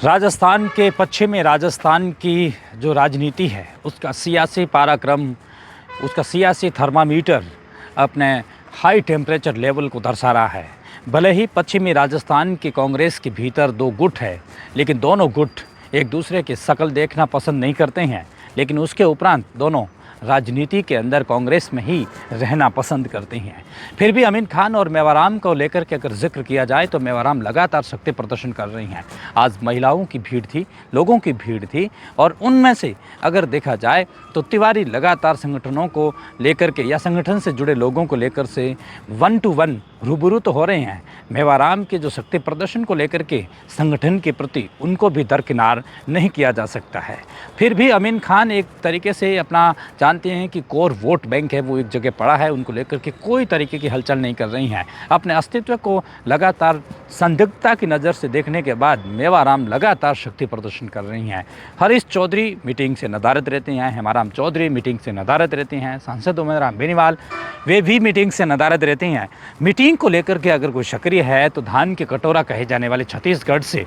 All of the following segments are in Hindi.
राजस्थान के पश्चिमी राजस्थान की जो राजनीति है उसका सियासी पराक्रम, उसका सियासी थर्मामीटर अपने हाई टेम्परेचर लेवल को दर्शा रहा है। भले ही पश्चिमी राजस्थान की कांग्रेस के भीतर दो गुट है, लेकिन दोनों गुट एक दूसरे की शक्ल देखना पसंद नहीं करते हैं, लेकिन उसके उपरांत दोनों राजनीति के अंदर कांग्रेस में ही रहना पसंद करते हैं। फिर भी अमीन खान और मेवाराम को लेकर के अगर जिक्र किया जाए तो मेवाराम लगातार शक्ति प्रदर्शन कर रही हैं। आज महिलाओं की भीड़ थी, लोगों की भीड़ थी, और उनमें से अगर देखा जाए तो तिवारी लगातार संगठनों को लेकर के या संगठन से जुड़े लोगों को लेकर से 1 to 1 रूबरू तो हो रहे हैं। मेवाराम के जो शक्ति प्रदर्शन को लेकर के संगठन के प्रति उनको भी दरकिनार नहीं किया जा सकता है। फिर भी अमीन खान एक तरीके से अपना जानते हैं कि कोर वोट बैंक है, वो एक जगह पड़ा है, उनको लेकर के कोई तरीके की हलचल नहीं कर रही हैं। अपने अस्तित्व को लगातार संदिग्धता की नज़र से देखने के बाद मेवाराम लगातार शक्ति प्रदर्शन कर रही हैं। हरीश चौधरी मीटिंग से नदारद रहते हैं, हेमाराम चौधरी मीटिंग से नदारद रहते हैं, सांसद उमेदराम बेनीवाल वे भी मीटिंग से नदारद रहते हैं। मीटिंग को लेकर के अगर कोई सक्रिय है तो धान के कटोरा कहे जाने वाले छत्तीसगढ़ से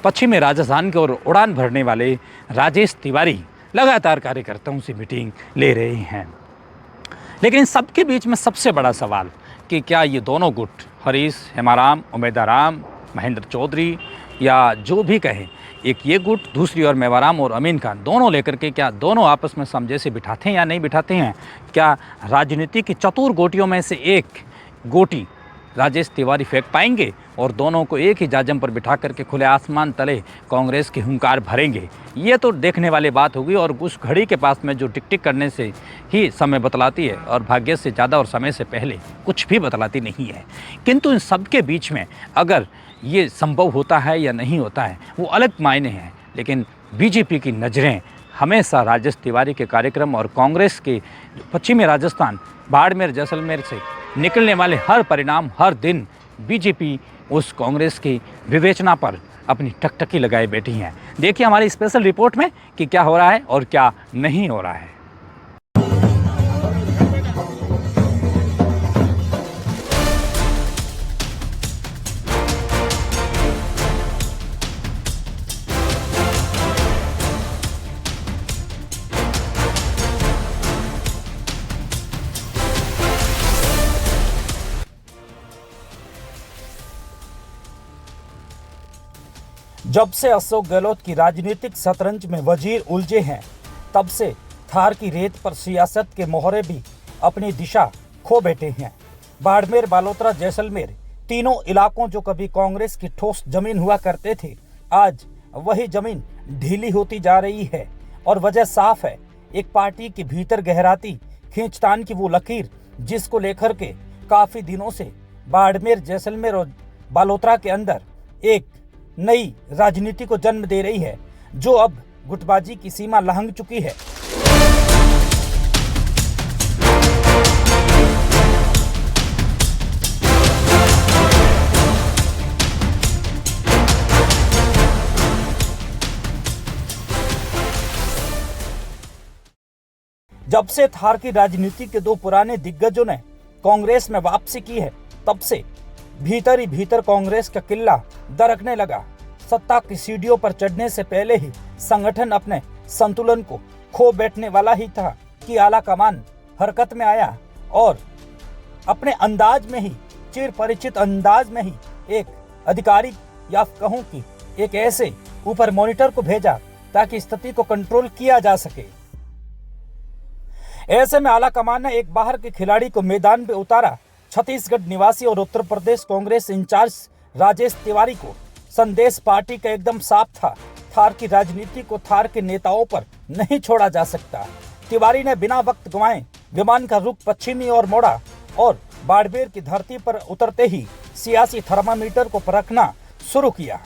पश्चिमी राजस्थान की ओर उड़ान भरने वाले राजेश तिवारी लगातार कार्यकर्ताओं से मीटिंग ले रहे हैं। लेकिन इन सबके बीच में सबसे बड़ा सवाल कि क्या ये दोनों गुट हरीश, हेमाराम, उमेदराम, महेंद्र चौधरी या जो भी कहें, एक ये गुट, दूसरी ओर मेवाराम और अमीन खान, दोनों लेकर के क्या दोनों आपस में समझे से बिठाते हैं या नहीं बिठाते हैं? क्या राजनीति की चतुर गोटियों में से एक गोटी राजेश तिवारी फेंक पाएंगे और दोनों को एक ही जाजम पर बिठा करके खुले आसमान तले कांग्रेस की हुंकार भरेंगे? ये तो देखने वाली बात होगी, और उस घड़ी के पास में जो टिक टिक करने से ही समय बतलाती है और भाग्य से ज़्यादा और समय से पहले कुछ भी बतलाती नहीं है। किंतु इन सब के बीच में अगर ये संभव होता है या नहीं होता है वो अलग मायने हैं, लेकिन बीजेपी की नज़रें हमेशा राजेश तिवारी के कार्यक्रम और कांग्रेस के पश्चिमी राजस्थान बाड़मेर जैसलमेर से निकलने वाले हर परिणाम, हर दिन बीजेपी उस कांग्रेस की विवेचना पर अपनी टकटकी लगाए बैठी हैं। देखिए हमारी स्पेशल रिपोर्ट में कि क्या हो रहा है और क्या नहीं हो रहा है। जब से अशोक गहलोत की राजनीतिक शतरंज में वजीर उलझे हैं, तब से थार की रेत पर सियासत के मोहरे भी अपनी दिशा खो बैठे हैं। बाड़मेर, बालोतरा, जैसलमेर तीनों इलाकों जो कभी कांग्रेस की ठोस जमीन हुआ करते थे, आज वही जमीन ढीली होती जा रही है। और वजह साफ है, एक पार्टी के भीतर गहराती खींचतान की वो लकीर जिसको लेकर के काफी दिनों से बाड़मेर, जैसलमेर और बालोतरा के अंदर एक नई राजनीति को जन्म दे रही है, जो अब गुटबाजी की सीमा लंघ चुकी है। जब से थार की राजनीति के दो पुराने दिग्गजों ने कांग्रेस में वापसी की है, तब से भीतर ही भीतर कांग्रेस का किला दरकने लगा। सत्ता की सीढ़ियों पर चढ़ने से पहले ही संगठन अपने संतुलन को खो बैठने वाला ही था कि आला कमान हरकत में आया और अपने अंदाज में ही, चिर परिचित अंदाज में ही एक अधिकारी या कहूं कि एक ऐसे ऊपर मॉनिटर को भेजा ताकि स्थिति को कंट्रोल किया जा सके। ऐसे में आला कमान ने एक बाहर के खिलाड़ी को मैदान पे उतारा। छत्तीसगढ़ निवासी और उत्तर प्रदेश कांग्रेस इंचार्ज राजेश तिवारी को संदेश पार्टी का एकदम साफ था, थार की राजनीति को थार के नेताओं पर नहीं छोड़ा जा सकता। तिवारी ने बिना वक्त गंवाए विमान का रुख पश्चिमी और मोड़ा और बाड़मेर की धरती पर उतरते ही सियासी थर्मामीटर को परखना शुरू किया।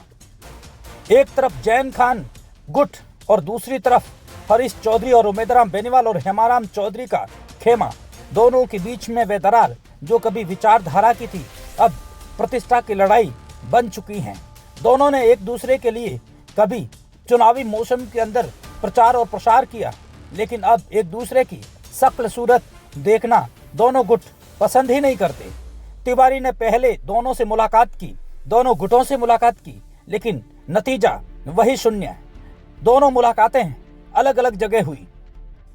एक तरफ जैन खान गुट और दूसरी तरफ हरीश चौधरी और उमेदराम बेनीवाल और हेमाराम चौधरी का खेमा। दोनों के बीच में वे दरार जो कभी विचारधारा की थी, अब प्रतिष्ठा की लड़ाई बन चुकी हैं। दोनों ने एक दूसरे के लिए कभी चुनावी मौसम के अंदर प्रचार और प्रसार किया, लेकिन अब एक दूसरे की शक्ल सूरत देखना दोनों गुट पसंद ही नहीं करते। तिवारी ने पहले दोनों से मुलाकात की, दोनों गुटों से मुलाकात की, लेकिन नतीजा वही शून्य। दोनों मुलाकातें अलग अलग जगह हुई।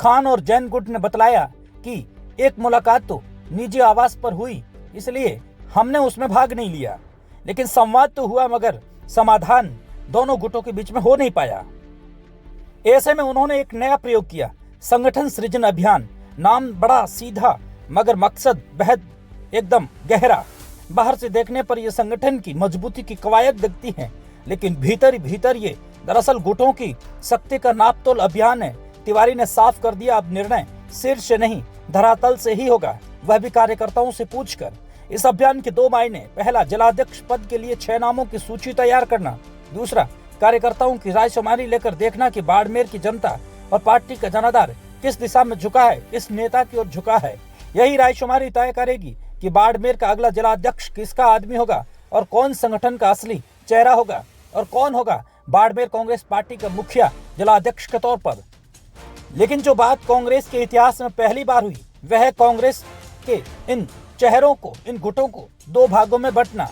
खान और जैन गुट ने बतलाया कि एक मुलाकात तो निजी आवास पर हुई, इसलिए हमने उसमें भाग नहीं लिया, लेकिन संवाद तो हुआ मगर समाधान दोनों गुटों के बीच में हो नहीं पाया। ऐसे में उन्होंने एक नया प्रयोग किया, संगठन सृजन अभियान। नाम बड़ा सीधा मगर मकसद बेहद एकदम गहरा। बाहर से देखने पर यह संगठन की मजबूती की कवायद दिखती है, लेकिन भीतर ही भीतर ये दरअसल गुटों की शक्ति का नापतोल अभियान है। तिवारी ने साफ कर दिया, अब निर्णय सिर से नहीं धरातल से ही होगा, वह भी कार्यकर्ताओं से पूछकर। इस अभियान के दो मायने, पहला जिलाध्यक्ष पद के लिए 6 नामों की सूची तैयार करना, दूसरा कार्यकर्ताओं की रायशुमारी लेकर देखना कि बाड़मेर की जनता और पार्टी का जनाधार किस दिशा में झुका है, किस नेता की ओर झुका है। यही रायशुमारी तय करेगी कि बाड़मेर का अगला जिलाध्यक्ष किसका आदमी होगा और कौन संगठन का असली चेहरा होगा और कौन होगा बाड़मेर कांग्रेस पार्टी का मुखिया जिलाध्यक्ष के तौर पर। लेकिन जो बात कांग्रेस के इतिहास में पहली बार हुई वह है कांग्रेस के इन चेहरों को, इन गुटों को 2 भागों में बंटना,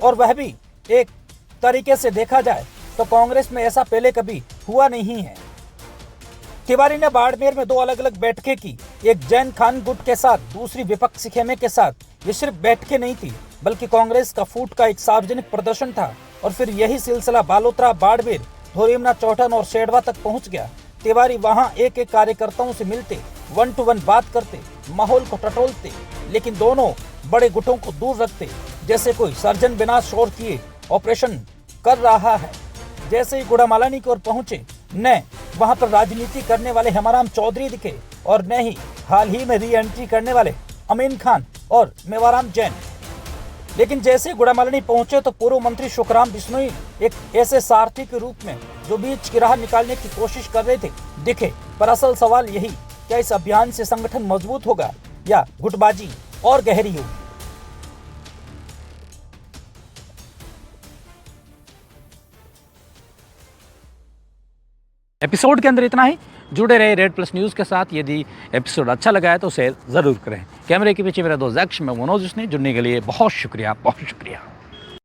और वह भी एक तरीके से देखा जाए तो कांग्रेस में ऐसा पहले कभी हुआ नहीं है। तिवारी ने बाड़मेर में 2 अलग अलग बैठकें की, एक जैन खान गुट के साथ, दूसरी विपक्षी खेमे के साथ। ये सिर्फ बैठकें नहीं थी बल्कि कांग्रेस का फूट का एक सार्वजनिक प्रदर्शन था। और फिर यही सिलसिला बालोतरा, बाड़मेर, धोरीमना, चौठन और शेडवा तक पहुंच गया। तिवारी वहां एक एक कार्यकर्ताओं से मिलते, 1 to 1 बात करते, माहौल को टटोलते, लेकिन दोनों बड़े गुटों को दूर रखते, जैसे कोई सर्जन बिना शोर किए ऑपरेशन कर रहा है। जैसे ही गुड़ामालानी की ओर पहुंचे, न वहां पर राजनीति करने वाले हेमाराम चौधरी दिखे और न ही हाल ही में री एंट्री करने वाले अमीन खान और मेवाराम जैन। लेकिन जैसे गुड़ामालानी पहुंचे तो पूर्व मंत्री शुक्राम बिश्नोई एक ऐसे सारथी के रूप में जो बीच की राह निकालने की कोशिश कर रहे थे दिखे। पर असल सवाल यही, क्या इस अभियान से संगठन मजबूत होगा या गुटबाजी और गहरी होगी? एपिसोड के अंदर इतना ही। जुड़े रहे रेड प्लस न्यूज़ के साथ। यदि एपिसोड अच्छा लगा है तो शेयर ज़रूर करें। कैमरे के पीछे मेरा दोस्त जक्ष, मैं मनोज, उसने जुड़ने के लिए बहुत शुक्रिया, बहुत शुक्रिया।